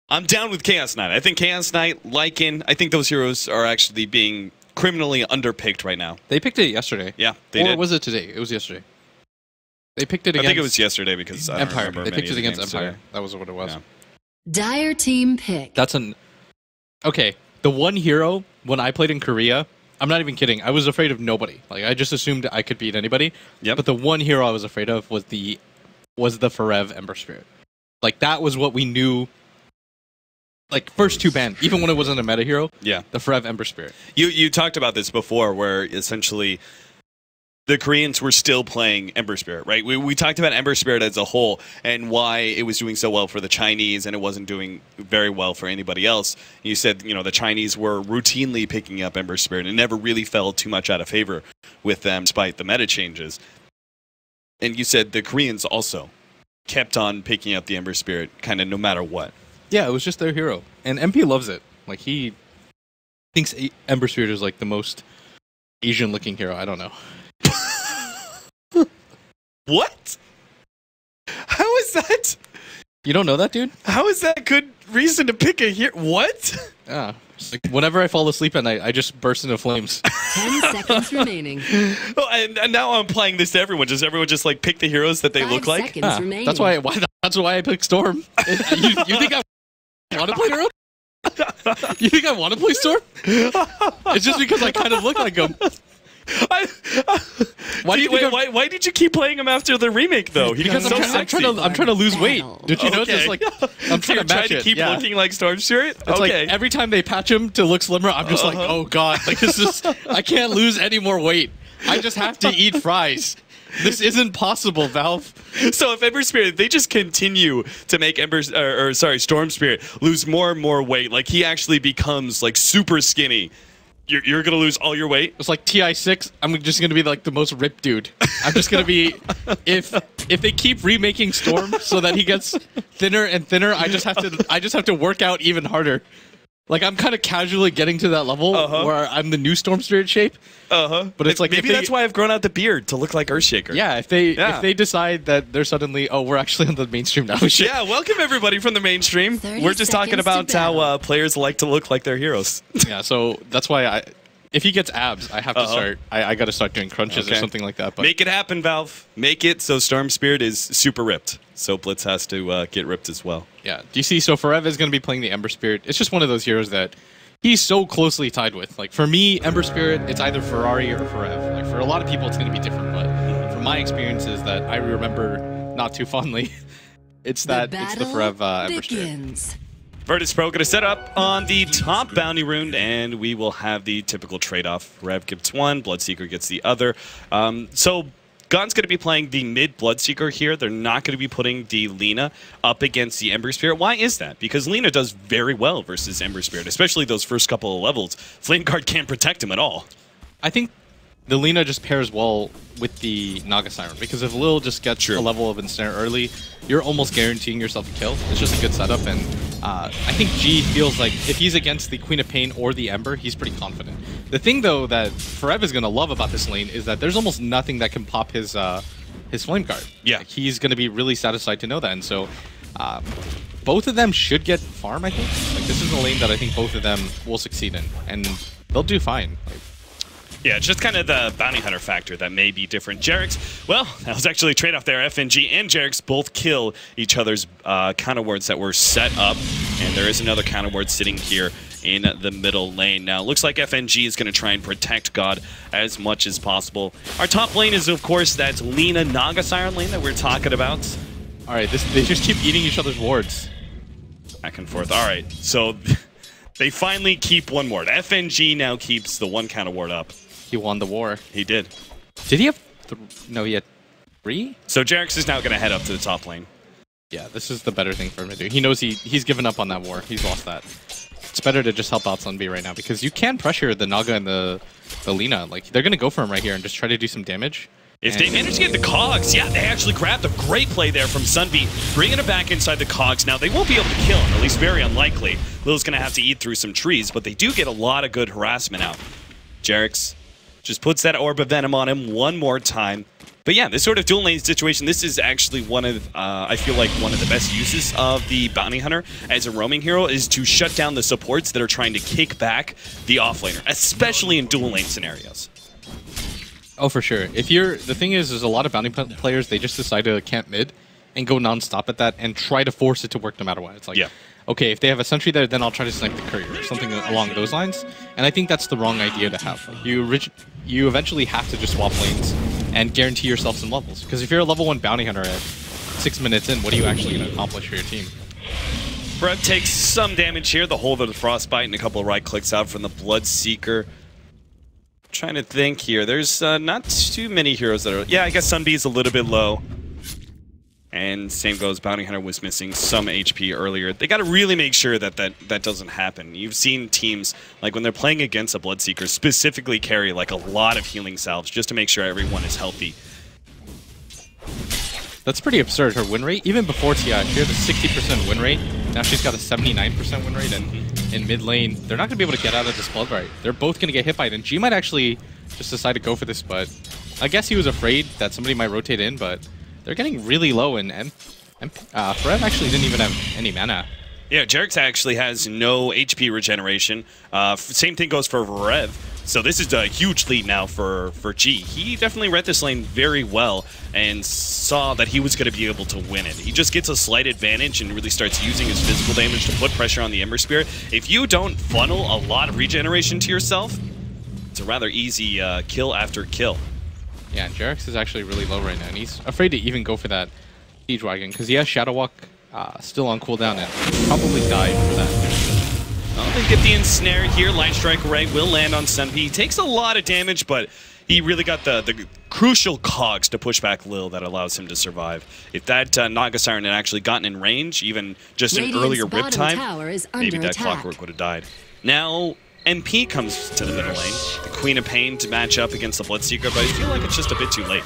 I'm down with Chaos Knight. I think Chaos Knight, Lycan, I think those heroes are actually being criminally underpicked right now. They picked it yesterday. Yeah, they did. Or was it today? It was yesterday. They picked it against... I think it was yesterday because I don't Empire. remember They picked it against Empire. Today. That was what it was. Yeah. Dire team pick. That's an... Okay, the one hero, when I played in Korea, I'm not even kidding, I was afraid of nobody. Like, I just assumed I could beat anybody. Yep. But the one hero I was afraid of was the Forev Ember Spirit. Like, that was what we knew... Like, first two ban, even when it wasn't a meta hero, yeah, the Forev Ember Spirit. You talked about this before, where essentially the Koreans were still playing Ember Spirit, right? We talked about Ember Spirit as a whole and why it was doing so well for the Chinese and it wasn't doing very well for anybody else. You said, you know, the Chinese were routinely picking up Ember Spirit and never really fell too much out of favor with them despite the meta changes. And you said the Koreans also kept on picking up the Ember Spirit kind of no matter what. Yeah, it was just their hero. And MP loves it. Like, he thinks Ember Spirit is, like, the most Asian-looking hero. I don't know. What? How is that? You don't know that, dude? How is that good reason to pick a hero? What? Yeah. Like, whenever I fall asleep at night, I just burst into flames. 10 seconds remaining. Oh, and now I'm applying this to everyone. Does everyone just, like, pick the heroes that they 5 look like? seconds remaining. That's why I picked Storm. You think I want to play hero? You think I want to play Storm? It's just because I kind of look like him. Why did you keep playing him after the remake though? Because I'm trying to lose weight. Did you notice? Like, I'm trying to match to keep looking like Storm Spirit. It's like every time they patch him to look slimmer, I'm just like, oh god, like this is I can't lose any more weight. I just have to eat fries. This isn't possible, Valve. So if Ember Spirit, they just continue to make Storm Spirit lose more and more weight, like he actually becomes like super skinny. You're gonna lose all your weight. It's like TI6. I'm just gonna be like the most ripped dude. I'm just gonna be if they keep remaking Storm so that he gets thinner and thinner. I just have to work out even harder. Like I'm kind of casually getting to that level where I'm the new Storm Spirit shape. But it's like maybe that's why I've grown out the beard to look like Earthshaker. Yeah, if they decide that they're suddenly we're actually on the mainstream now. Yeah, welcome everybody from the mainstream. We're just talking about how players like to look like their heroes. Yeah, so that's why if he gets abs, I have to start. I got to start doing crunches or something like that. But make it happen, Valve. Make it so Storm Spirit is super ripped. So Blitz has to get ripped as well. Yeah. Do you see? So Forev is going to be playing the Ember Spirit. It's just one of those heroes that he's so closely tied with. Like for me, Ember Spirit, it's either Ferrari or Forev. Like for a lot of people, it's going to be different. But from my experiences that I remember not too fondly, it's the Forev Ember Spirit. Virtus Pro going to set up on the top bounty rune, and we will have the typical trade-off. Rev gets one, Bloodseeker gets the other. So Gon's going to be playing the mid Bloodseeker here. They're not going to be putting the Lina up against the Ember Spirit. Why is that? Because Lina does very well versus Ember Spirit, especially those first couple of levels. Flame Guard can't protect him at all. I think the Lina just pairs well with the Naga Siren, because if Lil just gets a level of Ensnare early, you're almost guaranteeing yourself a kill. It's just a good setup, and I think G feels like if he's against the Queen of Pain or the Ember, he's pretty confident. The thing, though, that Forev is going to love about this lane is that there's almost nothing that can pop his Flame Guard. Yeah. Like, he's going to be really satisfied to know that, and so both of them should get farm, I think. Like, this is a lane that I think both of them will succeed in, and they'll do fine. Like, yeah, it's just kind of the bounty hunter factor that may be different. Jerix, well, that was actually a trade-off there. FNG and Jerix both kill each other's counter wards that were set up, and there is another counter ward sitting here in the middle lane. Now, it looks like FNG is going to try and protect God as much as possible. Our top lane is, of course, that Lina Naga Siren lane that we're talking about. All right, they just keep eating each other's wards. Back and forth. All right, so they finally keep one ward. FNG now keeps the one counter ward up. He won the war. He did. Did he have no, he had 3? So Jerix is now going to head up to the top lane. Yeah, this is the better thing for him to do. He knows he's given up on that war. He's lost that. It's better to just help out Sun B right now, because you can pressure the Naga and the Lina. Like, they're going to go for him right here and just try to do some damage. If they manage to get the cogs, yeah, they actually grabbed a great play there from Sunbeam, bringing it back inside the cogs. Now, they won't be able to kill him, at least very unlikely. Lil's going to have to eat through some trees, but they do get a lot of good harassment out. Jerix just puts that Orb of Venom on him one more time. But yeah, this sort of dual lane situation, this is actually one of, I feel like one of the best uses of the Bounty Hunter as a roaming hero is to shut down the supports that are trying to kick back the offlaner, especially in dual lane scenarios. Oh, for sure. The thing is a lot of bounty players, they just decide to camp mid and go non-stop at that and try to force it to work no matter what. It's like, okay, if they have a sentry there, then I'll try to snipe the courier or something along those lines. And I think that's the wrong idea to have. Like, you eventually have to just swap lanes and guarantee yourself some levels. Because if you're a level 1 bounty hunter at 6 minutes in, what are you actually going to accomplish for your team? Brev takes some damage here, the hold of the Frostbite and a couple of right clicks out from the Bloodseeker. Trying to think here. There's not too many heroes that are... Yeah, I guess Sunbee is a little bit low. And same goes, Bounty Hunter was missing some HP earlier. They got to really make sure that that doesn't happen. You've seen teams, like when they're playing against a Bloodseeker, specifically carry like a lot of healing salves just to make sure everyone is healthy. That's pretty absurd, her win rate. Even before TI, she had a 60% win rate. Now she's got a 79% win rate, and in mid lane, they're not going to be able to get out of this Blood Right. They're both going to get hit by it, and G might actually just decide to go for this, but I guess he was afraid that somebody might rotate in, but they're getting really low, and Brev actually didn't even have any mana. Yeah, Jerix actually has no HP regeneration. Same thing goes for Rev. So this is a huge lead now for G. He definitely read this lane very well and saw that he was going to be able to win it. He just gets a slight advantage and really starts using his physical damage to put pressure on the Ember Spirit. If you don't funnel a lot of regeneration to yourself, it's a rather easy kill after kill. Yeah, and Jerix is actually really low right now, and he's afraid to even go for that Siege Wagon because he has Shadow Walk still on cooldown and probably die for that. Well, they get the ensnare here. Light Strike Array will land on Sunbee. He takes a lot of damage, but he really got the crucial cogs to push back Lil that allows him to survive. If that Naga Siren had actually gotten in range, even just an earlier rip time, maybe that Clockwork would have died. Now, MP comes to the middle lane. The Queen of Pain to match up against the Bloodseeker, but I feel like it's just a bit too late.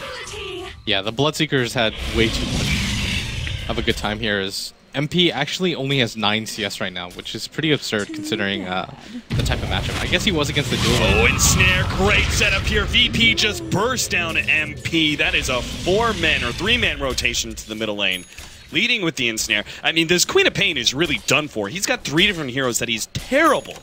Yeah, the Bloodseeker's had way too much of a good time here. As MP actually only has 9 CS right now, which is pretty absurd considering the type of matchup. I guess he was against the dual lane. Oh, ensnare, great setup here. VP just burst down MP. That is a 4-man or 3-man rotation to the middle lane, leading with the ensnare. I mean, this Queen of Pain is really done for. He's got 3 different heroes that he's terrible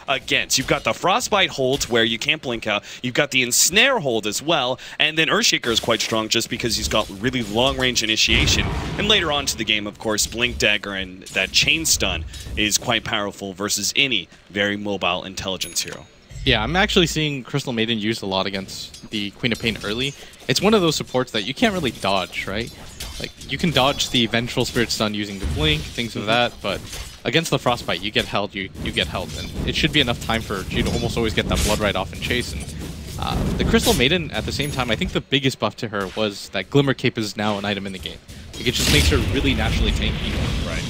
against. You've got the Frostbite hold where you can't blink out. You've got the ensnare hold as well, and then Earthshaker is quite strong just because he's got really long range initiation. And later on to the game, of course, Blink Dagger and that chain stun is quite powerful versus any very mobile intelligence hero. Yeah, I'm actually seeing Crystal Maiden used a lot against the Queen of Pain early. It's one of those supports that you can't really dodge, right? Like, you can dodge the Vengeful Spirit stun using the blink, things of that, but against the Frostbite, you get held, you get held, and it should be enough time for you to almost always get that Blood Right off and chase. And the Crystal Maiden, at the same time, I think the biggest buff to her was that Glimmer Cape is now an item in the game. Like, it just makes her really naturally tanky. Right.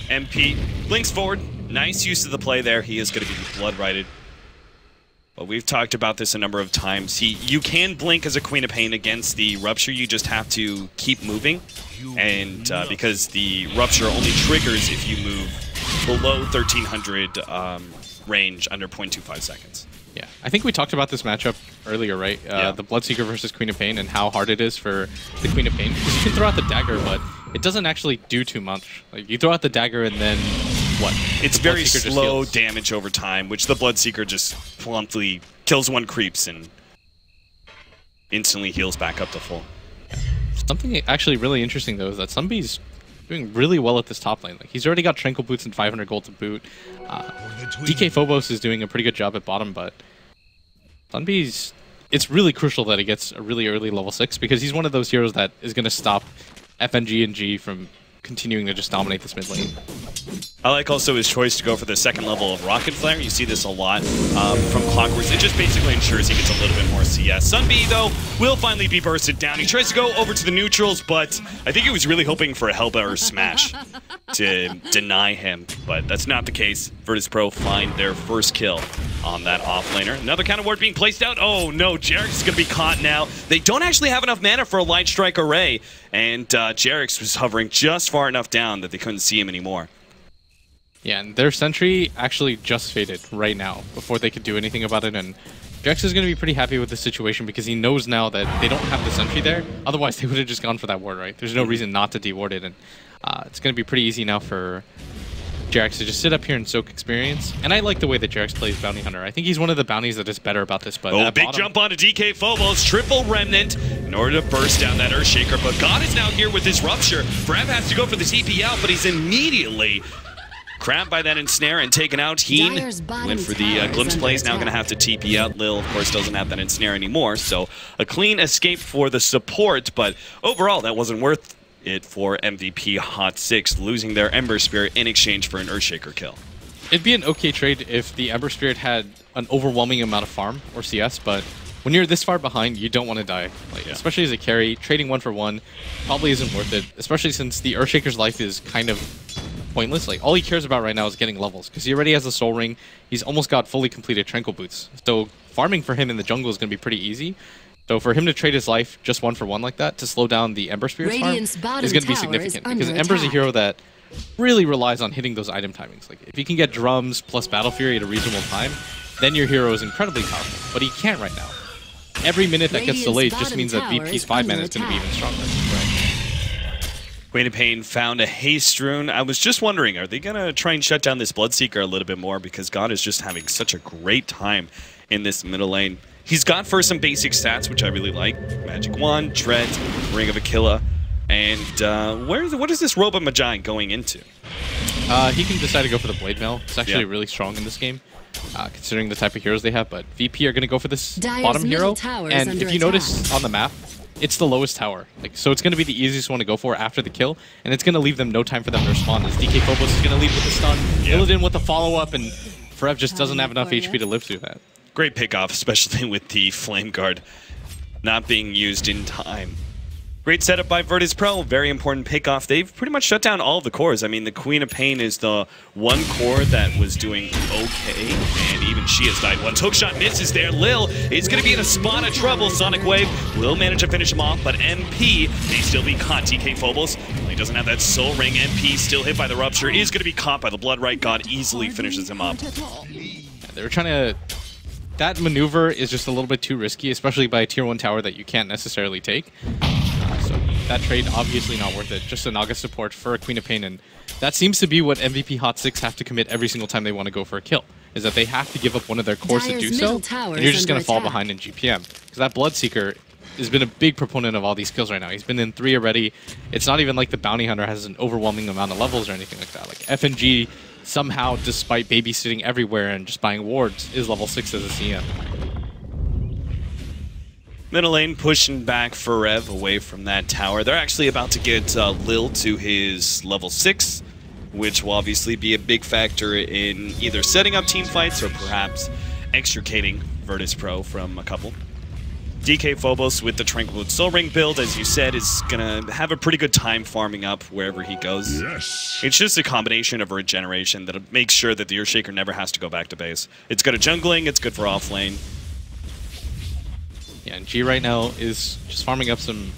MP blinks forward. Nice use of the play there. He is going to be Blood Righted. But we've talked about this a number of times. You can blink as a Queen of Pain against the Rupture. You just have to keep moving. And because the Rupture only triggers if you move below 1300 range under 0.25 seconds. Yeah, I think we talked about this matchup earlier, right? The Bloodseeker versus Queen of Pain and how hard it is for the Queen of Pain. Because you can throw out the dagger, but it doesn't actually do too much. Like, you throw out the dagger and then what? It's very slow damage over time, which the Bloodseeker just promptly kills one creeps and instantly heals back up to full. Something actually really interesting, though, is that Sunbee's doing really well at this top lane. Like, he's already got Tranquil Boots and 500 gold to boot. DK Phobos is doing a pretty good job at bottom, but Sunbee's... It's really crucial that he gets a really early level 6, because he's one of those heroes that is going to stop FNG and G from continuing to just dominate this mid lane. I like also his choice to go for the second level of Rocket Flare. You see this a lot from Clockworks. It just basically ensures he gets a little bit more CS. Sunbee, though, will finally be bursted down. He tries to go over to the neutrals, but I think he was really hoping for a Hellbearer Smash to deny him. But that's not the case. Virtus Pro find their first kill on that offlaner. Another counter ward being placed out. Oh no, Jerix is going to be caught now. They don't actually have enough mana for a Light Strike Array, and Jerix was hovering just far enough down that they couldn't see him anymore. Yeah, and their sentry actually just faded right now before they could do anything about it, and Jax is going to be pretty happy with the situation because he knows now that they don't have the sentry there. Otherwise, they would have just gone for that ward, right? There's no reason not to deward it, and it's going to be pretty easy now for Jax to just sit up here and soak experience. And I like the way that Jax plays Bounty Hunter. I think he's one of the bounties that is better about this. But big jump onto DK Phobos, triple Remnant in order to burst down that Earthshaker. But God is now here with his Rupture. Frev has to go for the TP out, but he's immediately grabbed by that Ensnare and taken out. Heen went for the Glimpse plays, now going to have to TP out. Lil, of course, doesn't have that Ensnare anymore, so a clean escape for the support, but overall, that wasn't worth it for MVP HOT6, losing their Ember Spirit in exchange for an Earthshaker kill. It'd be an okay trade if the Ember Spirit had an overwhelming amount of farm or CS, but when you're this far behind, you don't want to die. Especially as a carry, trading 1-for-1 probably isn't worth it, especially since the Earthshaker's life is kind of pointless. All he cares about right now is getting levels, because he already has a Soul Ring. He's almost got fully completed Tranquil Boots. So farming for him in the jungle is going to be pretty easy. So for him to trade his life just 1-for-1 like that to slow down the Ember Spirit's farm is going to be significant, because Ember's a hero that really relies on hitting those item timings. If you can get drums plus Battle Fury at a reasonable time, then your hero is incredibly powerful. But he can't right now. Every minute that gets delayed just means that VP's 5-mana is going to be even stronger. Queen of Pain found a haste rune. I was just wondering, are they going to try and shut down this Bloodseeker a little bit more? Because God is just having such a great time in this middle lane. He's got for some basic stats, which I really like. Magic Wand, Dread, Ring of Aquila. And what is this Robot Magi going into? He can decide to go for the Blade Mail. It's actually really strong in this game, considering the type of heroes they have. But VP are going to go for this bottom hero. And if you notice on the map, it's the lowest tower. So it's going to be the easiest one to go for after the kill. And it's going to leave them no time for them to respond, as DK Phobos is going to lead with the stun. Illidan with the follow-up, and Frev just doesn't have enough HP to live through that. Great pickoff, especially with the Flame Guard not being used in time. Great setup by Virtus Pro, very important pickoff. They've pretty much shut down all of the cores. I mean, the Queen of Pain is the one core that was doing okay, and even she has died once. Hookshot misses there. Lil is going to be in a spot of trouble. Sonic Wave will manage to finish him off, but MP may still be caught. TK Phobos, he doesn't have that Soul Ring. MP still hit by the Rupture, is going to be caught by the Blood Right. God easily finishes him up. They were trying to... That maneuver is just a little bit too risky, especially by a tier 1 tower that you can't necessarily take. So that trade, obviously not worth it. Just a Naga support for a Queen of Pain, and that seems to be what MVP HOT6 have to commit every single time they want to go for a kill, is that they have to give up one of their cores to do so, and you're just going to fall behind in GPM. Because that Bloodseeker has been a big proponent of all these kills right now. He's been in 3 already. It's not even like the Bounty Hunter has an overwhelming amount of levels or anything like that. FNG, somehow, despite babysitting everywhere and just buying wards, is level 6 as a CM. Middle lane pushing back Forev away from that tower. They're actually about to get Lil to his level 6, which will obviously be a big factor in either setting up team fights or perhaps extricating Virtus Pro from a couple. DK Phobos with the Tranquil Soul Ring build, as you said, is going to have a pretty good time farming up wherever he goes. Yes. It's just a combination of regeneration that makes sure that the Earthshaker never has to go back to base. It's good at jungling, it's good for off lane. Yeah, and G right now is just farming up some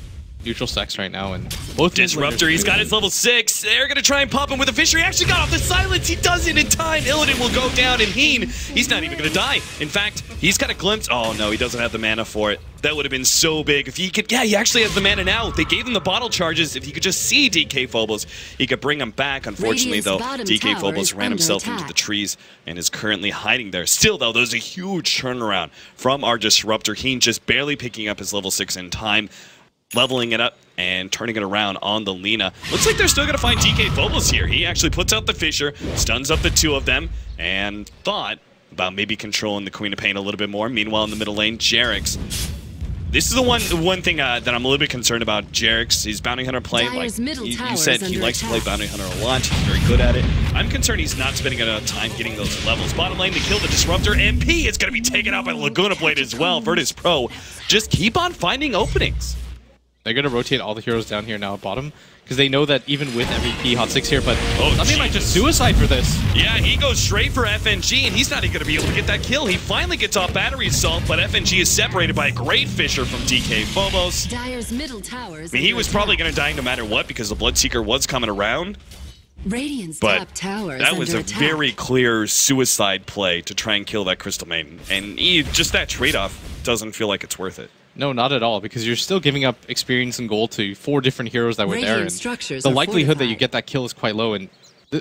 neutral stacks right now, and both Disruptor, he's got his level 6. They're going to try and pop him with a Fisher. He actually got off the silence. He does it in time. Illidan will go down, and Heen, he's not even going to die. In fact, he's got a glimpse. Oh, no, he doesn't have the mana for it. That would have been so big. If he could, yeah, he actually has the mana now. They gave him the bottle charges. If he could just see DK Phobos, he could bring him back. Unfortunately, though, DK Phobos ran himself into the trees and is currently hiding there. Still, though, there's a huge turnaround from our Disruptor. Heen just barely picking up his level 6 in time, leveling it up and turning it around on the Lina. Looks like they're still going to find DK Phobos here. He actually puts out the Fisher, stuns up the 2 of them, and thought about maybe controlling the Queen of Pain a little bit more. Meanwhile, in the middle lane, Jerix. This is the one thing that I'm a little bit concerned about. Jerix, his Bounty Hunter play. Like you said, he likes to play Bounty Hunter a lot. He's very good at it. I'm concerned he's not spending enough time getting those levels. Bottom lane to kill the Disruptor. MP is going to be taken out by the Laguna Blade as well. Virtus Pro, just keep on finding openings. They're going to rotate all the heroes down here now at bottom, because they know that even with MVP HOT6 here, but somebody might just suicide for this. Yeah, he goes straight for FNG, and he's not even going to be able to get that kill. He finally gets off Battery Assault, but FNG is separated by a great Fisher from DK Phobos. Dire's middle towers. I mean, he was probably going to die no matter what, because the Bloodseeker was coming around. Radiant's But top tower is that was under a attack. very clear suicide play to try and kill that Crystal Maiden. And just that trade-off doesn't feel like it's worth it. No, not at all, because you're still giving up experience and gold to 4 different heroes that were there. Radiant And structures the are likelihood that you fortified. get that kill is quite low. And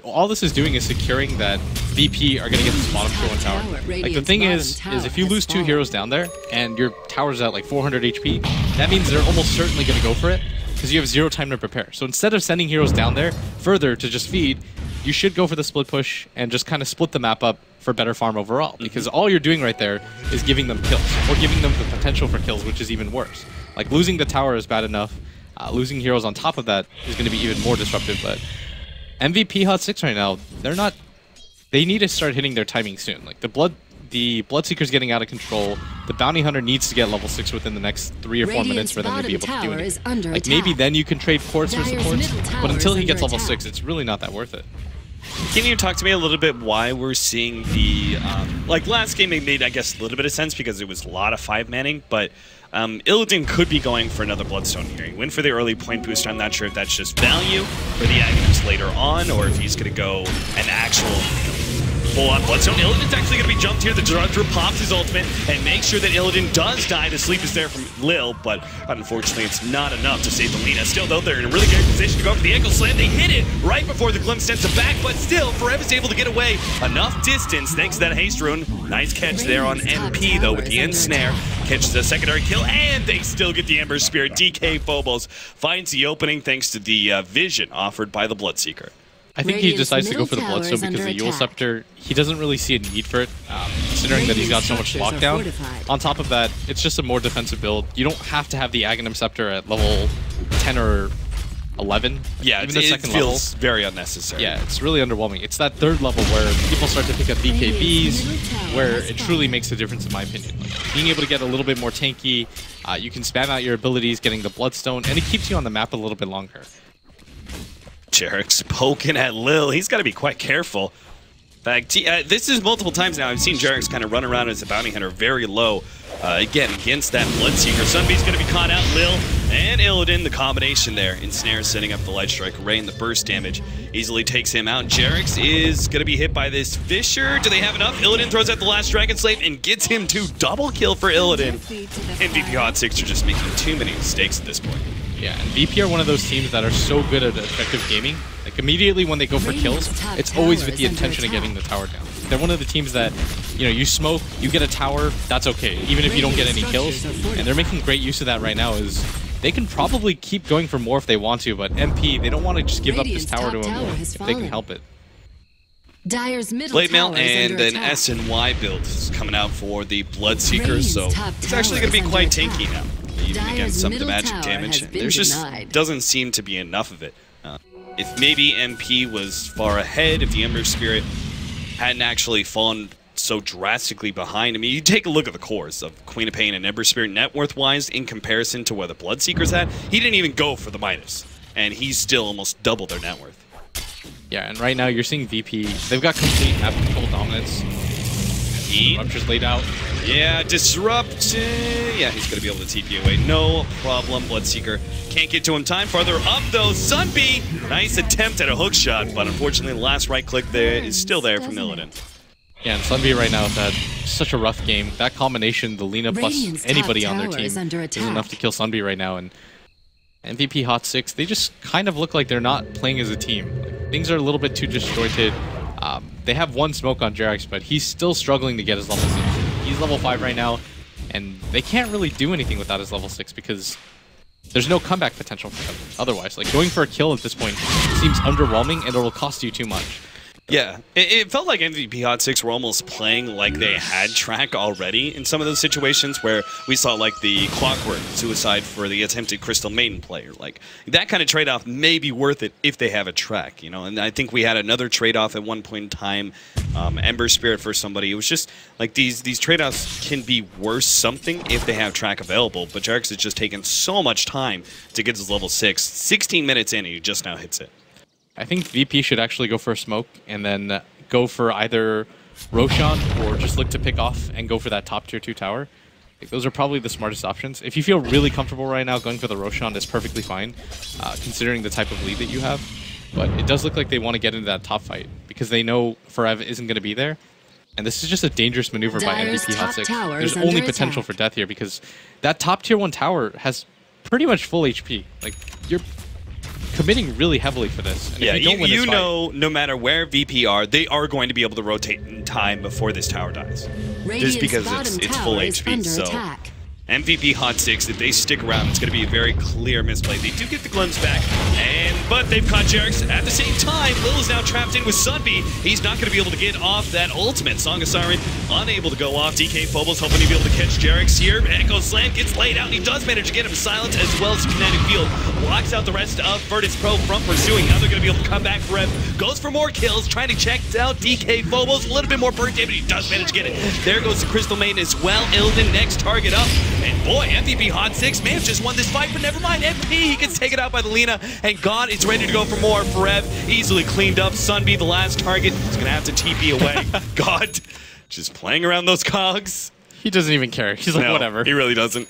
all this is doing is securing that VP are going to get this bottom kill on tower. Like the Radiant's thing bottom is tower if you has lose 2 fallen. heroes down there and your tower's at like 400 HP, that means they're almost certainly going to go for it because you have 0 time to prepare. So instead of sending heroes down there further to just feed, you should go for the split push and just kind of split the map up for better farm overall. Because all you're doing right there is giving them kills or giving them the potential for kills, which is even worse. Like losing the tower is bad enough. Losing heroes on top of that is going to be even more disruptive. But MVP HOT6 right now, they need to start hitting their timing soon. Like the Bloodseeker's getting out of control. The Bounty Hunter needs to get level 6 within the next 3 or 4 minutes for them to be able to do anything. Like maybe then you can trade quartz for Dire's supports, middle tower but until is he gets under level attack. 6, it's really not that worth it. Can you talk to me a little bit why we're seeing the like last game it made I guess a little bit of sense because it was a lot of 5-manning, but Illidan could be going for another Bloodstone here. He went for the early point boost. I'm not sure if that's just value for the Aghanims later on or if he's going to go an actual full-on Bloodstone. Illidan's actually going to be jumped here. The Director pops his ultimate and makes sure that Illidan does die. The sleep is there from Lil, but unfortunately it's not enough to save the Lina. Still, though, they're in a really good position to go for the ankle slam. They hit it right before the glimpse sends it back, but still, Forev is able to get away enough distance thanks to that haste rune. Nice catch there on MP, though, with the ensnare. Catches a secondary kill, and they still get the Ember Spirit. DK Phobos finds the opening thanks to the vision offered by the Bloodseeker. I think he Radiant's decides to go for the middle tower Bloodstone is because under the Eul attack. Scepter, he doesn't really see a need for it, considering that he's got so much Radiant lockdown. structures are fortified. On top of that, it's just a more defensive build. You don't have to have the Aghanim Scepter at level 10 or 11. Yeah, even the it second feels level. very unnecessary. Yeah, it's really underwhelming. It's that 3rd level where people start to pick up BKBs, where it truly makes a difference in my opinion. Like, being able to get a little bit more tanky, you can spam out your abilities, getting the Bloodstone, and it keeps you on the map a little bit longer. Jarek's poking at Lil. He's got to be quite careful. In fact, this is multiple times now. I've seen Jarek's kind of run around as a bounty hunter very low. Again, against that Bloodseeker. Sunbeam's going to be caught out. Lil and Illidan, the combination there. Ensnare setting up the Light Strike Array and the burst damage. Easily takes him out. Jarek's is going to be hit by this Fisher. Do they have enough? Illidan throws out the last Dragon Slave and gets him to double kill for Illidan. And VP HOT6 are just making too many mistakes at this point. Yeah, and VP are one of those teams that are so good at effective gaming. Like, immediately when they go for kills, it's always with the intention of getting the tower down. They're one of the teams that, you smoke, you get a tower, that's okay, even if you don't get any kills. And they're making great use of that right now. Is they can probably keep going for more if they want to, but MP, they don't want to just give up this tower to him if they can help it. Dire's middle Blade Mail tower is and under an attack. SNY build is coming out for the Bloodseekers, so Radiant's top it's actually going to be tower quite is under tanky attack. now. Even Dire's against some of the middle magic tower damage, has been there's just denied. doesn't seem to be enough of it. If maybe MP was far ahead, if the Ember Spirit hadn't actually fallen so drastically behind. I mean, you take a look at the cores of Queen of Pain and Ember Spirit net worth-wise in comparison to where the Bloodseekers had. He didn't even go for the minus, and he's still almost double their net worth. Yeah, and right now you're seeing VP, they've got complete map control dominance. Rupture's laid out. Yeah, Disrupt. Yeah, he's going to be able to TP away. No problem. Bloodseeker can't get to him. Time farther up, though. Sunbee, nice attempt at a hook shot, but unfortunately the last right click there is still there from Illidan. Yeah, and Sunbee right now has had such a rough game. That combination, the Lina plus Radiant's top anybody on their tower team, is under is attack. enough to kill Sunbee right now. And MVP HOT6, they just kind of look like they're not playing as a team. Like, things are a little bit too disjointed. They have one smoke on Jarex, but he's still struggling to get his level 6. He's level 5 right now, and they can't really do anything without his level 6 because there's no comeback potential for him otherwise. Like, going for a kill at this point seems underwhelming, and it'll cost you too much. Yeah, it felt like MVP HOT6 were almost playing like they had track already in some of those situations where we saw like the Clockwork suicide for the attempted Crystal Maiden player. Like that kind of trade-off may be worth it if they have a track, and I think we had another trade-off at one point in time, Ember Spirit for somebody. It was just like these trade-offs can be worth something if they have track available, but Jarex has just taken so much time to get his level 6. 16 minutes in and he just now hits it. I think VP should actually go for a smoke and then go for either Roshan or just look to pick off and go for that top tier 2 tower. Like, those are probably the smartest options. If you feel really comfortable right now, going for the Roshan is perfectly fine, considering the type of lead that you have. but it does look like they want to get into that top fight because they know Forev isn't going to be there. And this is just a dangerous maneuver by Dyer's MVP top HOT6. tower There's is only under potential attack. for death here because that top tier 1 tower has pretty much full HP. Like, you're committing really heavily for this. And Yeah, if you don't win this fight, know, no matter where VP are, they are going to be able to rotate in time before this tower dies. Radiant's Just because bottom it's tower full is HP, under so attack. MVP HOT6, if they stick around, it's going to be a very clear misplay. They do get the glimpse back, but they've caught Jerix. At the same time, Lil is now trapped in with Sunby. He's not going to be able to get off that ultimate. Song of Siren unable to go off. DK Phobos hoping to be able to catch Jerix here. Echo Slam gets laid out, and he does manage to get him silent as well as Kinetic Field. Blocks out the rest of Virtus Pro from pursuing. Now they're going to be able to come back for him. Goes for more kills, trying to check out DK Phobos. A little bit more burnt damage, he does manage to get it. There goes the Crystal Maiden as well. Ilden next target up. And boy, MVP HOT6 may have just won this fight, but never mind. MP, he gets taken out by the Lina, and God is ready to go for more. Forev easily cleaned up. Sunby, the last target, is going to have to TP away. God, just playing around those cogs. he doesn't even care. He's like, No, whatever. he really doesn't.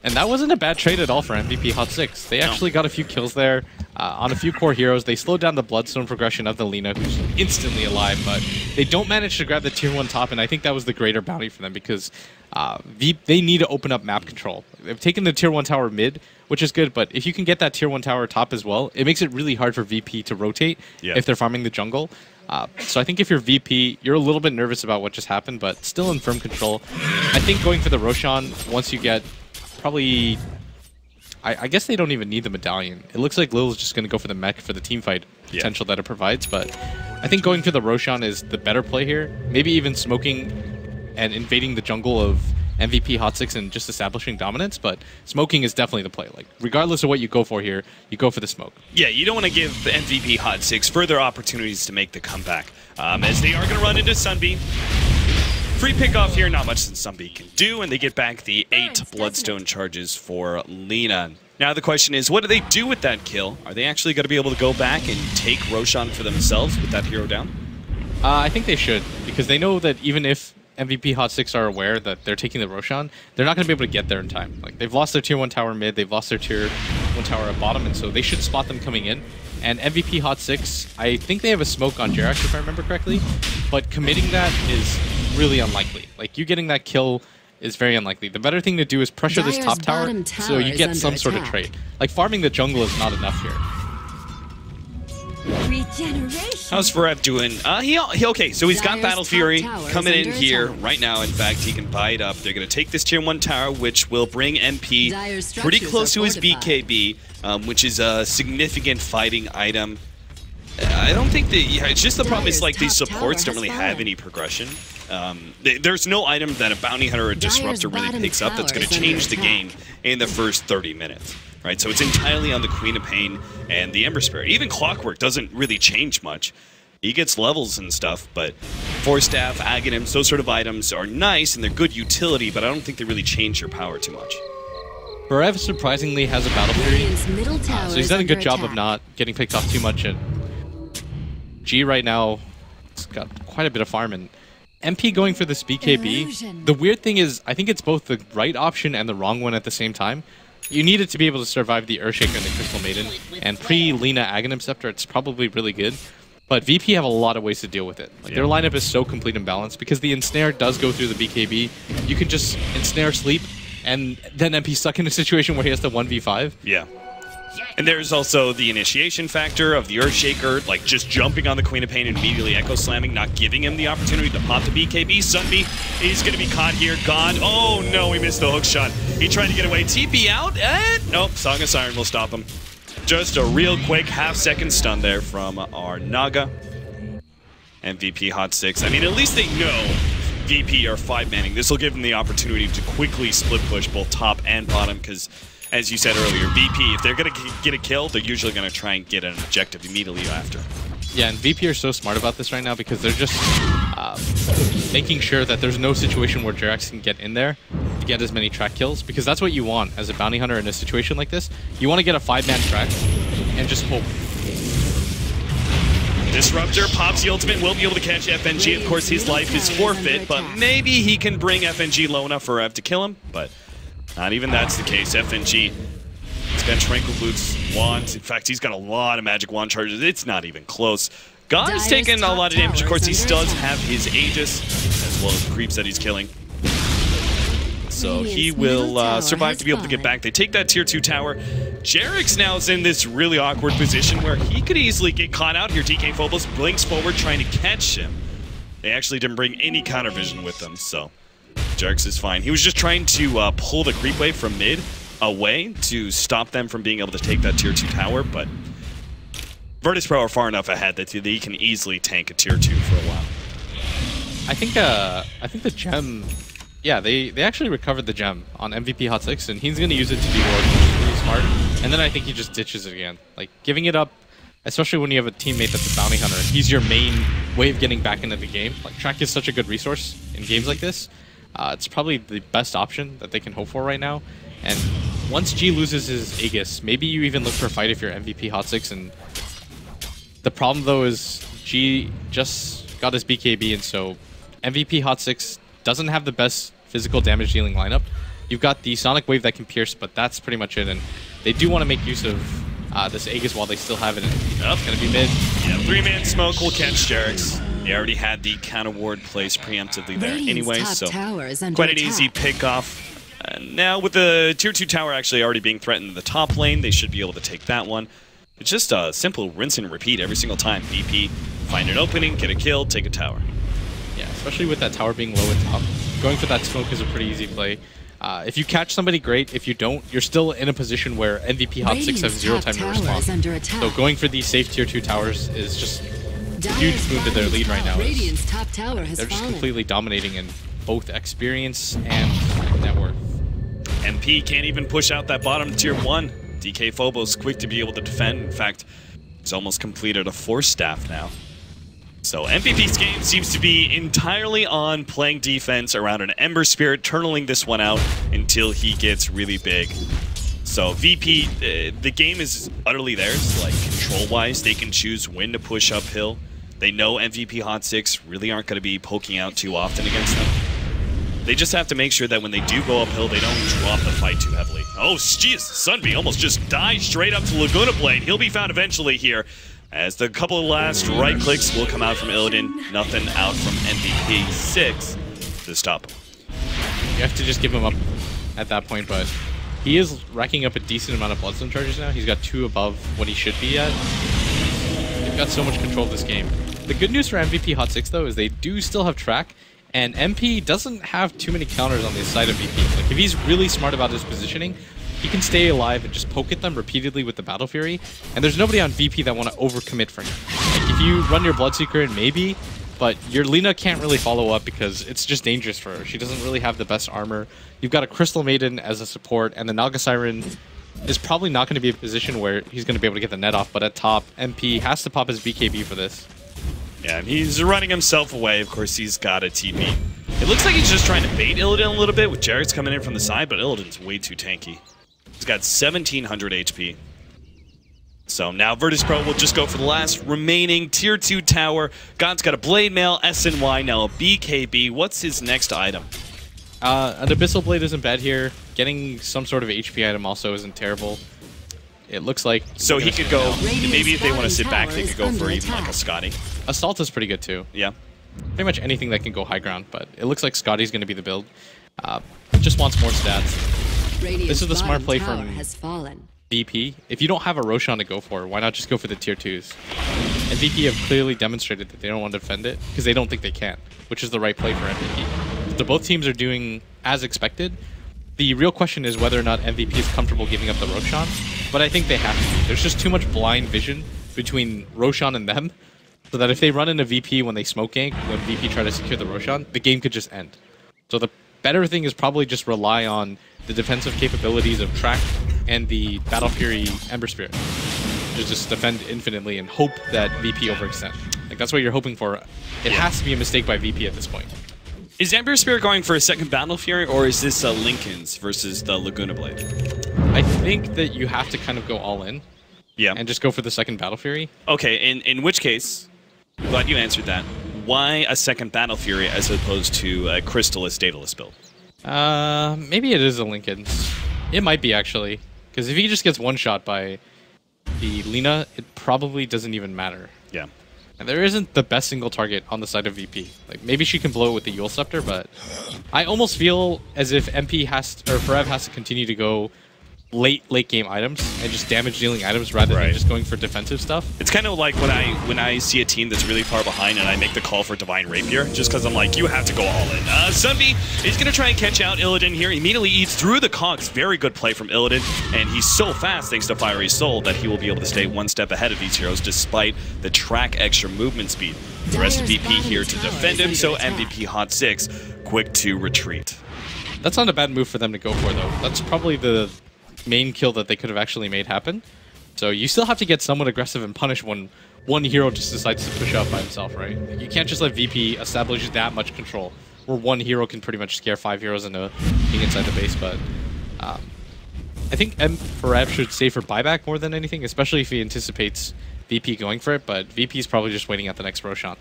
And that wasn't a bad trade at all for MVP HOT6. They actually got a few kills there on a few core heroes. They slowed down the Bloodstone progression of the Lina, who's instantly alive, but they don't manage to grab the tier 1 top, and I think that was the greater bounty for them because they need to open up map control. They've taken the tier 1 tower mid, which is good, but if you can get that tier 1 tower top as well, it makes it really hard for VP to rotate if they're farming the jungle. So I think if you're VP, you're a little bit nervous about what just happened, but still in firm control. I think going for the Roshan, once you get probably... I guess they don't even need the medallion. It looks like Lil's just going to go for the mech for the team fight potential that it provides, but I think going for the Roshan is the better play here. Maybe even smoking and invading the jungle of MVP HOT6 and just establishing dominance, but smoking is definitely the play. Like, regardless of what you go for here, you go for the smoke. Yeah, you don't want to give MVP HOT6 further opportunities to make the comeback, as they are going to run into Sunby. Free pickoff here, not much that Sunby can do, and they get back the 8 Bloodstone charges for Lina. Now the question is, what do they do with that kill? Are they actually going to be able to go back and take Roshan for themselves with that hero down? I think they should, because they know that even if MVP HOT6 are aware that they're taking the Roshan, they're not going to be able to get there in time. Like, they've lost their tier 1 tower mid, they've lost their tier 1 tower at bottom, and so they should spot them coming in. And MVP HOT6, I think they have a smoke on Jerax, if I remember correctly, but committing that is really unlikely. Like, you getting that kill is very unlikely. The better thing to do is pressure this top tower so you get some sort of trade. Like, farming the jungle is not enough here. How's Forev doing? Okay, so he's got Battle Fury coming in here right now. In fact, he can buy it up. They're going to take this tier 1 tower, which will bring MP pretty close to his BKB, which is a significant fighting item. I don't think that... Yeah, it's just the problem is, like, these supports don't really have any progression. There's no item that a Bounty Hunter or a Disruptor really picks up that's going to change the game in the first 30 minutes. Right, so it's entirely on the Queen of Pain and the Ember Spirit. Even Clockwork doesn't really change much. He gets levels and stuff, but Force Staff, Aghanims, those sort of items are nice and they're good utility, but I don't think they really change your power too much. Forev surprisingly has a Battle Fury, so he's done a good job of not getting picked off too much. And G right now, it's got quite a bit of farm, and MP going for this BKB. The weird thing is, I think it's both the right option and the wrong one at the same time. You need it to be able to survive the Earthshaker and the Crystal Maiden, and pre-Lina Aghanim Scepter, it's probably really good. But VP have a lot of ways to deal with it. Like, their lineup is so complete and balanced, because the Ensnare does go through the BKB. You can just Ensnare sleep, and then MP's stuck in a situation where he has to 1v5. Yeah. And there's also the initiation factor of the Earthshaker, like just jumping on the Queen of Pain and immediately Echo Slamming, not giving him the opportunity to pop the BKB. Sunby, he's going to be caught here. God, oh no, he missed the hook shot. He tried to get away. TP out, and nope, Song of Siren will stop him. Just a real quick half-second stun there from our Naga. MVP HOT6. I mean, at least they know VP are 5-manning. This will give them the opportunity to quickly split push both top and bottom, because as you said earlier, VP, if they're going to get a kill, they're usually going to try and get an objective immediately after. Yeah, and VP are so smart about this right now because they're just making sure that there's no situation where Jerax can get in there to get as many track kills, because that's what you want as a bounty hunter in a situation like this. You want to get a 5-man track and just hope. Disruptor pops the ultimate, will be able to catch FNG. Of course, his life is forfeit, but maybe he can bring FNG low enough for Rev to kill him, but not even that's the case. FNG has got Tranquil Boots wands. In fact, he's got a lot of magic wand charges. It's not even close. God's Dire's taking a top lot of damage. Of course, he tower is does under have his Aegis, as well as the creeps that he's killing. So he Radiant's will middle tower survive has to be able to get fallen. back. They take that tier 2 tower. Jarix now is in this really awkward position where he could easily get caught out here. DK Phobos blinks forward trying to catch him. They actually didn't bring any counter vision with them, so Jarix is fine. He was just trying to pull the creep wave from mid away to stop them from being able to take that tier 2 tower, but Virtus Pro are far enough ahead that they can easily tank a tier 2 for a while. I think the gem, yeah, they actually recovered the gem on MVP HOT6, and he's going to use it to be more really smart. And then I think he just ditches it again. Like, giving it up, especially when you have a teammate that's a bounty hunter, he's your main way of getting back into the game. Like, Track is such a good resource in games like this. It's probably the best option that they can hope for right now. And once G loses his Aegis, maybe you even look for a fight if you're MVP HOT6. And the problem, though, is G just got his BKB, and so MVP HOT6 doesn't have the best physical damage dealing lineup. You've got the Sonic Wave that can pierce, but that's pretty much it. And they do want to make use of this Aegis while they still have it. It's going to be mid. Yeah, 3-man smoke will catch Jarix. They already had the counter ward placed preemptively there Radiant's anyway, top so tower is under quite an attack. easy pick off. And now with the tier 2 tower actually already being threatened in the top lane, they should be able to take that one. It's just a simple rinse and repeat every single time. BP, find an opening, get a kill, take a tower. Yeah, especially with that tower being low and top. Going for that smoke is a pretty easy play. If you catch somebody, great. If you don't, you're still in a position where MVP HOT6 have zero time to respond. So going for these safe tier 2 towers is just a huge boon to their lead right now. Radiant's top tower has They're just fallen. completely dominating in both experience and net worth. MP can't even push out that bottom tier 1. DK Phobos quick to be able to defend. In fact, he's almost completed a Force Staff now. So MVP's game seems to be entirely on playing defense around an Ember Spirit, turtling this one out until he gets really big. So VP, the game is utterly theirs, like control-wise. They can choose when to push uphill. They know MVP HOT6 really aren't going to be poking out too often against them. They just have to make sure that when they do go uphill, they don't drop the fight too heavily. Oh, jeez, Sunby almost just died straight up to Laguna Blade. He'll be found eventually here, as the couple of last right clicks will come out from Illidan. Nothing out from MVP 6 to stop him. You have to just give him up at that point, but he is racking up a decent amount of Bloodstone charges now. He's got 2 above what he should be at. They've got so much control of this game. The good news for MVP HOT6, though, is they do still have track, and MP doesn't have too many counters on the side of VP. Like, if he's really smart about his positioning, he can stay alive and just poke at them repeatedly with the Battle Fury, and there's nobody on VP that want to overcommit for him. Like, if you run your Bloodseeker, maybe, but your Lina can't really follow up because it's just dangerous for her. She doesn't really have the best armor. You've got a Crystal Maiden as a support, and the Naga Siren is probably not going to be a position where he's going to be able to get the net off, but at top, MP has to pop his BKB for this. Yeah, and he's running himself away. Of course, he's got a TP. It looks like he's just trying to bait Illidan a little bit with Jarix coming in from the side, but Illidan's way too tanky. He's got 1,700 HP. So now Virtus Pro will just go for the last remaining tier 2 tower. God's got a Blade Mail, SNY, now a BKB. What's his next item? An Abyssal Blade isn't bad here. Getting some sort of HP item also isn't terrible. It looks like... So he could go... Radiant's Maybe if they want to sit back, they bottom could go tower for is even like under a Scotty. Assault is pretty good too. Yeah. Pretty much anything that can go high ground, but it looks like Scotty's going to be the build. Just wants more stats. This is the smart play from has fallen. VP. If you don't have a Roshan to go for, why not just go for the tier 2s? And VP have clearly demonstrated that they don't want to defend it because they don't think they can, which is the right play for MVP. So both teams are doing as expected. The real question is whether or not MVP is comfortable giving up the Roshan, but I think they have to be. There's just too much blind vision between Roshan and them, so that if they run into VP when they smoke gank, when VP try to secure the Roshan, the game could just end. So the better thing is probably just rely on the defensive capabilities of Track and the Battle Fury Ember Spirit. Just defend infinitely and hope that VP overextend. Like, that's what you're hoping for. It has to be a mistake by VP at this point. Is Ember Spirit going for a second Battle Fury, or is this Lincoln's versus the Laguna Blade? I think that you have to kind of go all in. Yeah. And just go for the second Battle Fury. Okay, in which case, I'm glad you answered that. Why a second Battle Fury as opposed to a Crystallis Daedalus build? Maybe it is a Lincoln's. It might be, actually. Because if he just gets one shot by the Lina, it probably doesn't even matter. Yeah. And there isn't the best single target on the side of VP. Like, maybe she can blow it with the Yule Scepter, but I almost feel as if MP has to, or Forev has to continue to go late game items and just damage dealing items rather than just going for defensive stuff. It's kind of like when I see a team that's really far behind and I make the call for Divine Rapier, just because I'm like, you have to go all in. Sunby is going to try and catch out Illidan here. Immediately eats through the cogs. Very good play from Illidan, and he's so fast thanks to Fiery Soul that he will be able to stay one step ahead of these heroes despite the track extra movement speed. The rest of VP here to defend him, so MVP HOT6 quick to retreat. That's not a bad move for them to go for, though. That's probably the main kill that they could have actually made happen. So you still have to get somewhat aggressive and punish when one hero just decides to push up by himself, right? You can't just let VP establish that much control where one hero can pretty much scare 5 heroes into being inside the base. But I think Forev should save for buyback more than anything, especially if he anticipates VP going for it. But VP is probably just waiting at the next Roshan.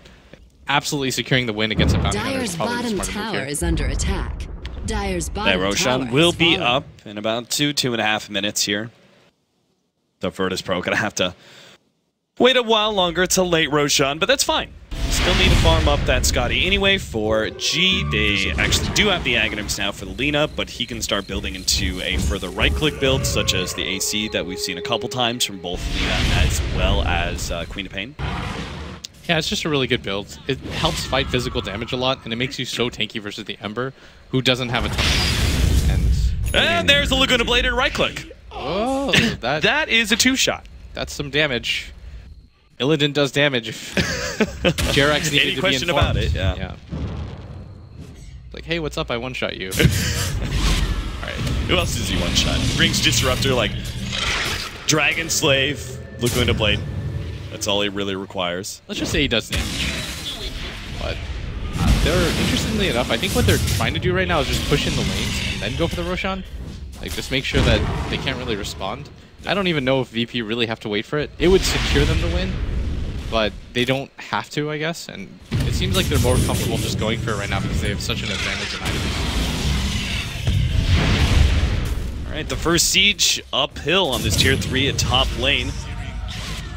Absolutely securing the win against a bounty hunter is probably the smarter move here. Tower is under attack. Dire's bottom Roshan tower will is be falling. up in about 2.5 minutes here. The Virtus Pro gonna have to wait a while longer till late Roshan, but that's fine. Still need to farm up that Scotty anyway for G. They actually do have the Aghanims now for the Lina, but he can start building into a further right-click build, such as the AC that we've seen a couple times from both Lina as well as Queen of Pain. Yeah, it's just a really good build. It helps fight physical damage a lot, and it makes you so tanky versus the Ember, who doesn't have a ton of money. And there's the Laguna Blade and right-click. Oh, that is a 2-shot. That's some damage. Illidan does damage if Jerax needed Any to question be informed. about it, yeah. Like, hey, what's up? I one-shot you. Alright, who else does he one-shot? Brings Disruptor like Dragon Slave, Laguna Blade. That's all he really requires. Let's just say he does damage. But they're, interestingly enough, I think what they're trying to do right now is just push in the lanes and then go for the Roshan. Like, just make sure that they can't really respond. I don't even know if VP really have to wait for it. It would secure them to win, but they don't have to, I guess. And it seems like they're more comfortable just going for it right now because they have such an advantage in items. Alright, the first siege uphill on this tier 3 at top lane.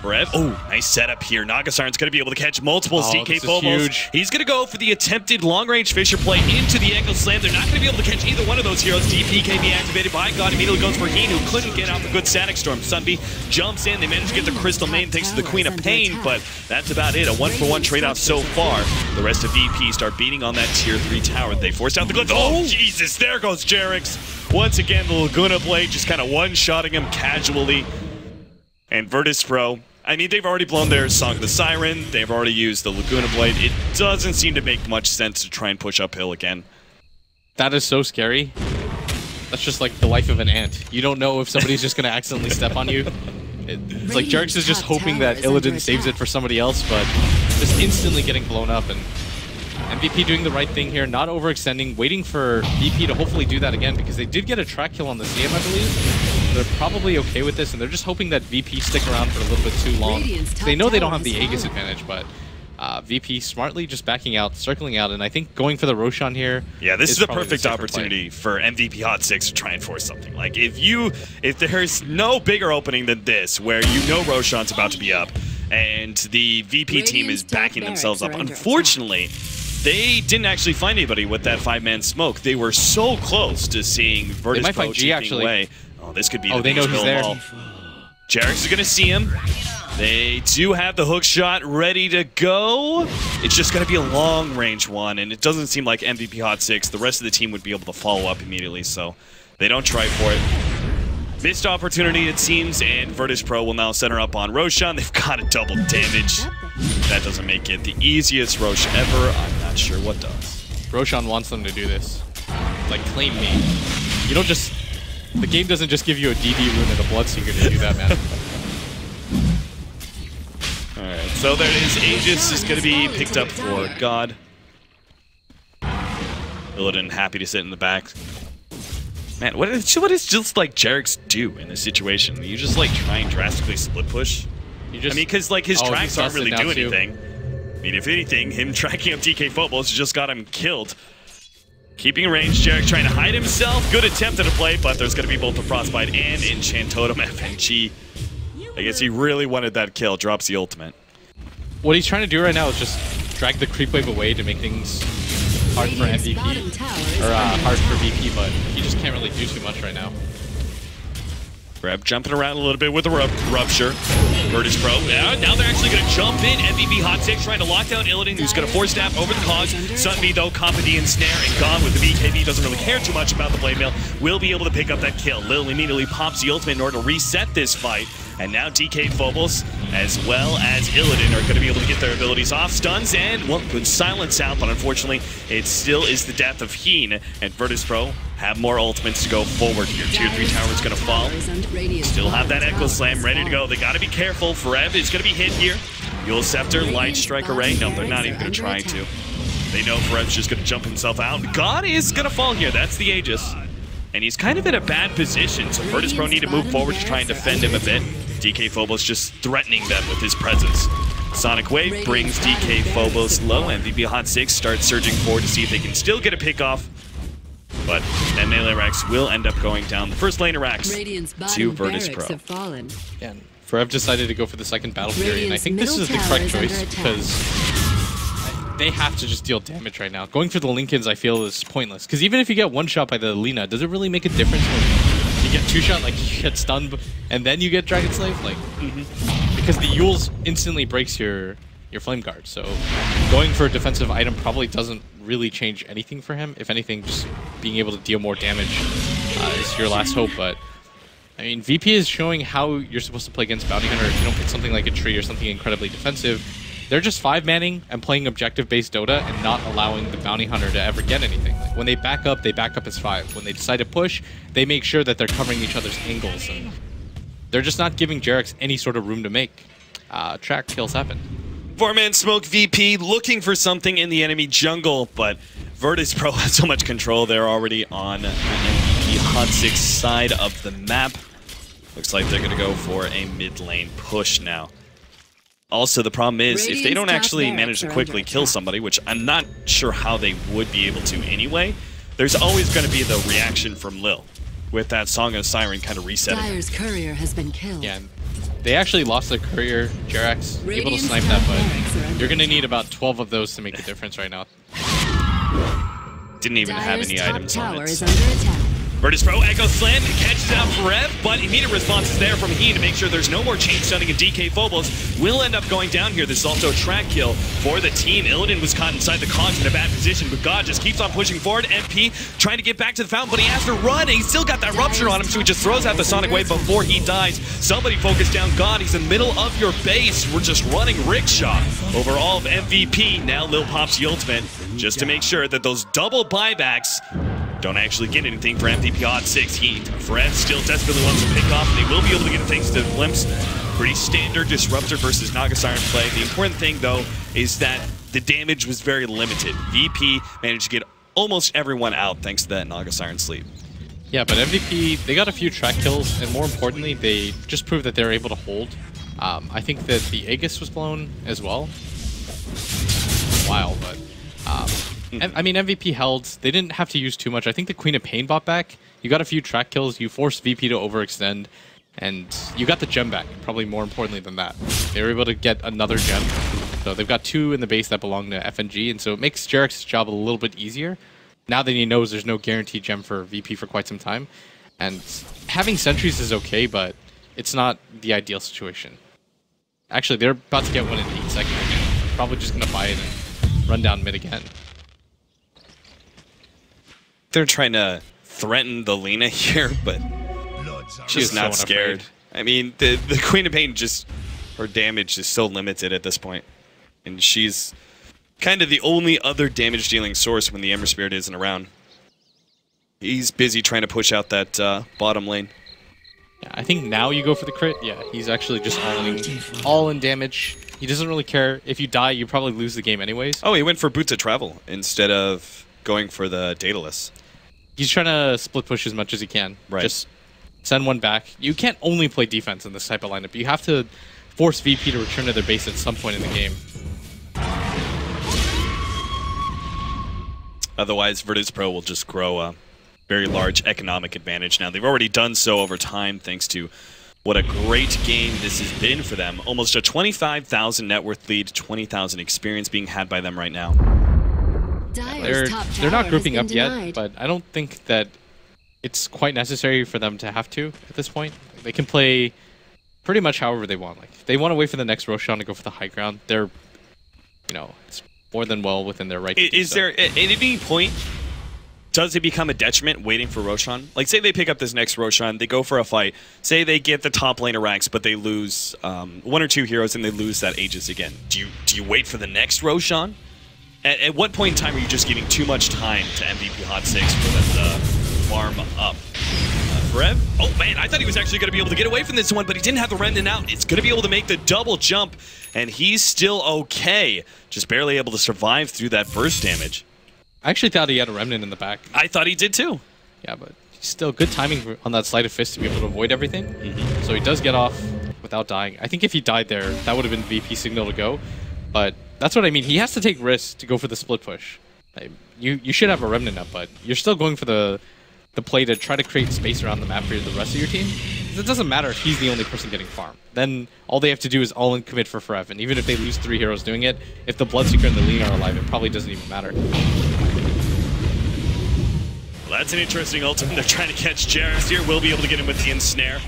Forev. Oh, nice setup here. Nagasiren's going to be able to catch multiple DK Phobos. He's going to go for the attempted long-range Fisher play into the angle slam. They're not going to be able to catch either one of those heroes. DP can be activated by God. Immediately goes for Heen, who couldn't get out the good Static Storm. Sunby jumps in. They managed to get the Crystal Main thanks to the Queen of Pain, but that's about it. A 1-for-1 trade-off so far. The rest of VP start beating on that tier 3 tower. They forced out the Glitz. Oh, Jesus. There goes Jerax. Once again, the Laguna Blade just kind of one-shotting him casually. And Virtus Pro, I mean, they've already blown their Song of the Siren. They've already used the Laguna Blade. It doesn't seem to make much sense to try and push uphill again. That is so scary. That's just like the life of an ant. You don't know if somebody's just going to accidentally step on you. It's like Jerax is just hoping that Illidan saves it for somebody else, but just instantly getting blown up. And MVP doing the right thing here, not overextending, waiting for VP to hopefully do that again, because they did get a track kill on the CM, I believe. They're probably okay with this, and they're just hoping that VP stick around for a little bit too long. They know they don't have the Aegis advantage, but VP smartly just backing out, circling out, and I think going for the Roshan here. Yeah, this is a perfect opportunity for MVP HOT6 to try and force something. Like, if there's no bigger opening than this, where you know Roshan's about to be up, and the VP team is backing themselves up, unfortunately, they didn't actually find anybody with that 5-man smoke. They were so close to seeing Virtus Pro taking away. Oh, this could be the they know he's there. Jerax is going to see him. They do have the hook shot ready to go. It's just going to be a long-range one, and it doesn't seem like MVP HOT6, the rest of the team would be able to follow up immediately, so they don't try for it. Missed opportunity, it seems, and Virtus Pro will now center up on Roshan. They've got a double damage. That doesn't make it the easiest Rosh ever. I'm not sure what does. Roshan wants them to do this. Like, claim me. You don't just... The game doesn't just give you a DD rune and a Bloodseeker to do that, man. Alright, so there it is. Aegis is going to be picked up for God. Illidan happy to sit in the back. Man, what is just like Jerax do in this situation? You just like try and drastically split push? I mean, because like his tracks aren't really doing anything. I mean, if anything, him tracking up DK Phobos just got him killed. Keeping range, Jerax trying to hide himself. Good attempt at a play, but there's going to be both the Frostbite and Enchant Totem FNG. I guess he really wanted that kill. Drops the ultimate. What he's trying to do right now is just drag the creep wave away to make things hard for MVP, or hard for VP, but he just can't really do too much right now. Reb jumping around a little bit with a rupture. Virtus Pro. Yeah, now they're actually going to jump in. MVP HOT6 trying to lock down Illidan, who's going to force stab over the cog. Sunby, though, Company and Snare, and gone with the BKB. Doesn't really care too much about the blade mail. Will be able to pick up that kill. Lil immediately pops the ultimate in order to reset this fight. And now DK Phobos, as well as Illidan, are going to be able to get their abilities off. Stuns and, well, good silence out, but unfortunately, it still is the death of Heen. And Virtus Pro have more ultimates to go forward here. Tier 3 tower is going to fall. Still have that Echo Slam ready to go. They got to be careful. Rev is going to be hit here. Yule Scepter, Light Strike Array. No, they're not even going to try to. They know Rev's just going to jump himself out. God is going to fall here. That's the Aegis. And he's kind of in a bad position, so Virtus Pro need to move forward to try and defend him a bit. DK Phobos just threatening them with his presence. Sonic Wave brings DK Phobos low. MVP HOT6 starts surging forward to see if they can still get a pick off. But that melee Rex will end up going down. The first laner Rex to Virtus Pro. Yeah, Forev decided to go for the second battle fury, and I think this is the correct choice because they have to just deal damage right now. Going for the Lincolns, I feel, is pointless. Because even if you get one shot by the Lina, does it really make a difference when you get two shot, like you get stunned, and then you get Dragon Slave? Like, because the Yules instantly breaks your Flame Guard. So going for a defensive item probably doesn't really change anything for him. If anything, just being able to deal more damage is your last hope. But I mean, VP is showing how you're supposed to play against Bounty Hunter if you don't pick something like a tree or something incredibly defensive. They're just 5-manning and playing objective-based Dota and not allowing the Bounty Hunter to ever get anything. Like, when they back up as 5. When they decide to push, they make sure that they're covering each other's angles. And they're just not giving Jarex any sort of room to make. Track kills happen. 4-man smoke VP looking for something in the enemy jungle, but Virtus Pro has so much control. They're already on the MVP HOT6 side of the map. Looks like they're going to go for a mid lane push now. Also, the problem is, if they don't actually manage to quickly kill somebody, which I'm not sure how they would be able to anyway, there's always going to be the reaction from Lil, with that Song of Siren kind of resetting. Dire's courier has been killed. Yeah, they actually lost their courier, Jarex, able to snipe that, but you're going to need about 12 of those to make a difference right now. Didn't even have any items on it. Is under attack. Virtus Pro, Echo Slam, catches out for Rev, but immediate response is there from Heen to make sure there's no more chain stunning, and DK Phobos will end up going down here. This is also a track kill for the team. Illidan was caught inside the cogs in a bad position, but God just keeps on pushing forward. MP trying to get back to the fountain, but he has to run, and he's still got that rupture on him, so he just throws out the Sonic Wave before he dies. Somebody focus down God. He's in the middle of your base. We're just running Rickshaw over all of MVP. Now Lil pops the ultimate just to make sure that those double buybacks don't actually get anything for MVP HOT6. Fred still desperately wants to pick off, and they will be able to get things to glimpse. Pretty standard Disruptor versus Naga Siren play. The important thing, though, is that the damage was very limited. VP managed to get almost everyone out thanks to that Naga Siren sleep. Yeah, but MVP, they got a few track kills, and more importantly, they just proved that they're able to hold. I think that the Aegis was blown as well. A while, but I mean, MVP held. They didn't have to use too much. I think the Queen of Pain bought back. You got a few track kills. You forced VP to overextend. And you got the gem back, probably more importantly than that. They were able to get another gem. So they've got 2 in the base that belong to FNG. And so it makes Jarex's job a little bit easier. Now that he knows there's no guaranteed gem for VP for quite some time. And having sentries is okay, but it's not the ideal situation. Actually, they're about to get one in 8 seconds again. Probably just going to buy it and run down mid again. They're trying to threaten the Lina here, but she's not so scared. Afraid. I mean, the Queen of Pain just, her damage is so limited at this point. And she's kind of the only other damage dealing source when the Ember Spirit isn't around. He's busy trying to push out that bottom lane. Yeah, I think now you go for the crit. Yeah, he's actually just all in damage. He doesn't really care. If you die, you probably lose the game anyways. Oh, he went for Boots of Travel instead of going for the Daedalus. He's trying to split push as much as he can. Right. Just send one back. You can't only play defense in this type of lineup. You have to force VP to return to their base at some point in the game. Otherwise, Virtus Pro will just grow a very large economic advantage now. They've already done so over time thanks to What a great game this has been for them. Almost a 25,000 net worth lead, 20,000 experience being had by them right now. They're not grouping up yet, but I don't think that it's quite necessary for them to have to at this point. They can play pretty much however they want. Like, if they want to wait for the next Roshan to go for the high ground, they're, you know, it's more than well within their right to do Is so. there, at any point, does it become a detriment waiting for Roshan? Like, say they pick up this next Roshan, they go for a fight. Say they get the top lane of ranks, but they lose 1 or 2 heroes and they lose that Aegis again. Do you wait for the next Roshan? At what point in time are you just giving too much time to MVP HOT6 for them to farm up? Rev? Oh man, I thought he was actually going to be able to get away from this one, but he didn't have the Remnant out. It's going to be able to make the double jump, and he's still okay. Just barely able to survive through that burst damage. I actually thought he had a Remnant in the back. I thought he did too. Yeah, but still good timing on that Sleight of Fist to be able to avoid everything. So he does get off without dying. I think if he died there, that would have been VP signal to go. But that's what I mean. He has to take risks to go for the split push. You should have a Remnant up, but you're still going for the play to try to create space around the map for the rest of your team. It doesn't matter if he's the only person getting farmed. Then all they have to do is all in commit for Forev, and even if they lose 3 heroes doing it, if the Bloodseeker and the Lean are alive, it probably doesn't even matter. Well, that's an interesting ultimate. They're trying to catch Jairus here. We'll be able to get him with the ensnare.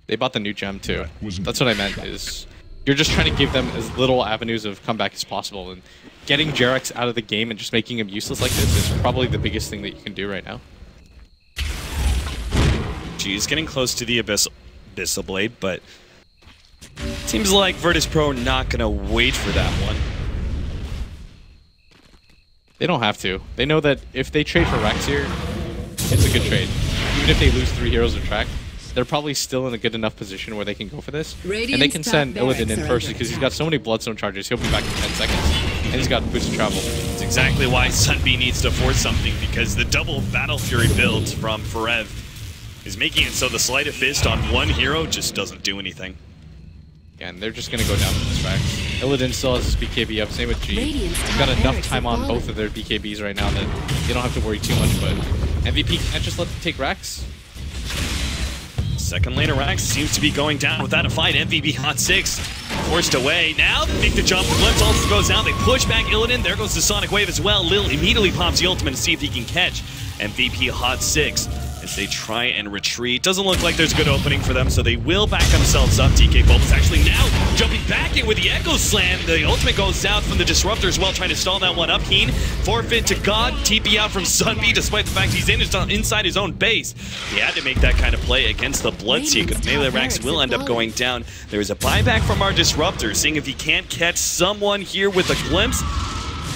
They bought the new gem too. That's what I meant, is you're just trying to give them as little avenues of comeback as possible, and getting Jairus out of the game and just making him useless like this is probably the biggest thing that you can do right now. He's getting close to the Abyssal Blade, but seems like Virtus Pro not going to wait for that one. They don't have to. They know that if they trade for Rex here, it's a good trade. Even if they lose 3 heroes of track, they're probably still in a good enough position where they can go for this. And they can send Illidan in first because he's got so many Bloodstone charges, he'll be back in 10 seconds. And he's got boost of travel. That's exactly why Sunby needs to force something, because the double Battle Fury build from Forev is making it so the Sleight of Fist on 1 hero just doesn't do anything. Yeah, and they're just going to go down with this Rex. Illidan still has his BKB up, same with G. They've got enough time on both of their BKBs right now that they don't have to worry too much, but MVP can't just let them take Rex. Second lane of Rax seems to be going down without a fight. MVP HOT6 forced away. Now they make the jump. Glimpse also goes down. They push back Illidan. There goes the Sonic Wave as well. Lil immediately pops the ultimate to see if he can catch MVP HOT6 as they try and retreat. Doesn't look like there's a good opening for them, so they will back themselves up. TI5 is actually now jumping back in with the Echo Slam. The ultimate goes out from the Disruptor as well, trying to stall that one up. Keen, forfeit to God. TP out from Sunby, despite the fact he's inside his own base. He had to make that kind of play against the Bloodseeker. Melee Rax will end up going down. There is a buyback from our Disruptor, seeing if he can't catch someone here with a glimpse.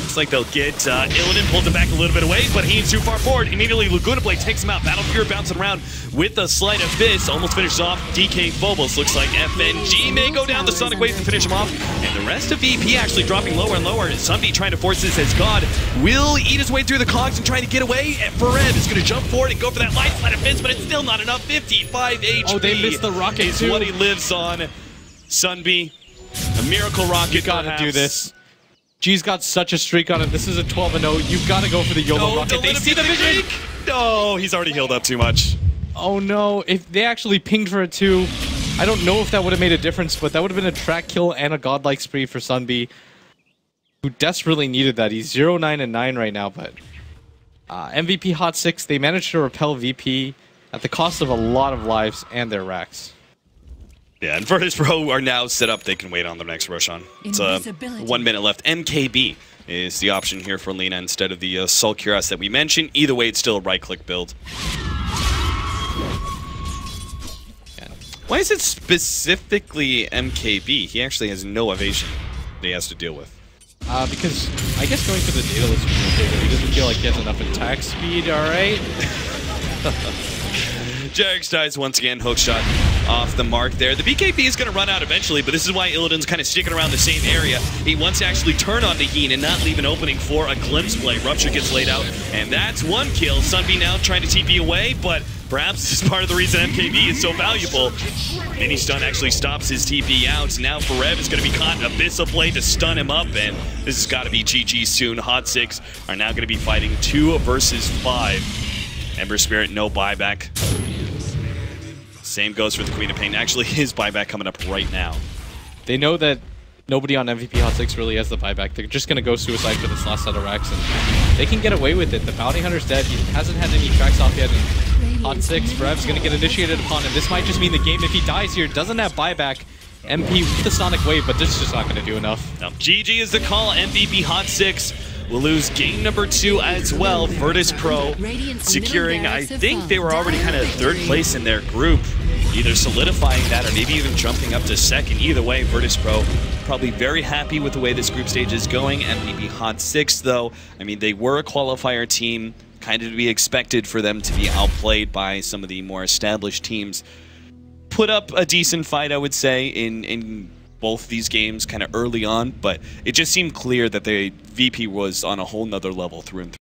Looks like they'll get Illidan, pulls him back a little bit away, but he's too far forward. Immediately, Laguna Blade takes him out. Battle Fury bouncing around with a Sleight of Fist. Almost finishes off DK Phobos. Looks like FNG may go down the Sonic Wave to finish him off. And the rest of VP actually dropping lower and lower. Sunby trying to force this as God will eat his way through the cogs and trying to get away. And Forev is going to jump forward and go for that light Sleight of Fist, but it's still not enough. 55 HP. Oh, they missed the rocket is too. what he lives on. Sunby, a miracle rocket. You gotta do this. G's got such a streak on him. This is a 12-0. You've got to go for the YOLO rocket. They see the vision. No, he's already healed up too much. Oh no, if they actually pinged for it too, I don't know if that would have made a difference, but that would have been a track kill and a godlike spree for Sunby, who desperately needed that. He's 0-9-9 right now, but MVP HOT6, they managed to repel VP at the cost of a lot of lives and their racks. Yeah, and Virtus Pro are now set up. They can wait on the next Roshan. It's 1 minute left. MKB is the option here for Lina instead of the Sol Cuirass that we mentioned. Either way, it's still a right-click build. Yeah. Why is it specifically MKB? He actually has no evasion that he has to deal with. Because I guess going for the data looks really good. He doesn't feel like he has enough attack speed, alright? Jarex dies once again, hook shot off the mark there. The BKB is going to run out eventually, but this is why Illidan's kind of sticking around the same area. He wants to actually turn on the Heen and not leave an opening for a glimpse play. Rupture gets laid out, and that's 1 kill. Sunby now trying to TP away, but perhaps this is part of the reason MKB is so valuable. Mini Stun actually stops his TP out. Now Forev is going to be caught in Abyssal Blade to stun him up, and this has got to be GG soon. HOT6 are now going to be fighting 2 versus 5. Ember Spirit, no buyback. Same goes for the Queen of Pain. Actually, his buyback coming up right now. They know that nobody on MVP HOT6 really has the buyback. They're just going to go suicide for this last set of racks, and they can get away with it. The Bounty Hunter's dead. He hasn't had any tracks off yet, and HOT6, Brev's going to get initiated upon, and this might just mean the game, if he dies here, doesn't have buyback. MP with the Sonic Wave, but this is just not going to do enough. No. GG is the call. MVP HOT6 will lose game number 2 as well. Virtus Pro securing, I think they were already kind of third place in their group, either solidifying that or maybe even jumping up to second. Either way, Virtus Pro probably very happy with the way this group stage is going. MVP HOT6, though, I mean, they were a qualifier team, kind of to be expected for them to be outplayed by some of the more established teams. Put up a decent fight, I would say, in both these games kind of early on, but it just seemed clear that the VP was on a whole nother level through and through.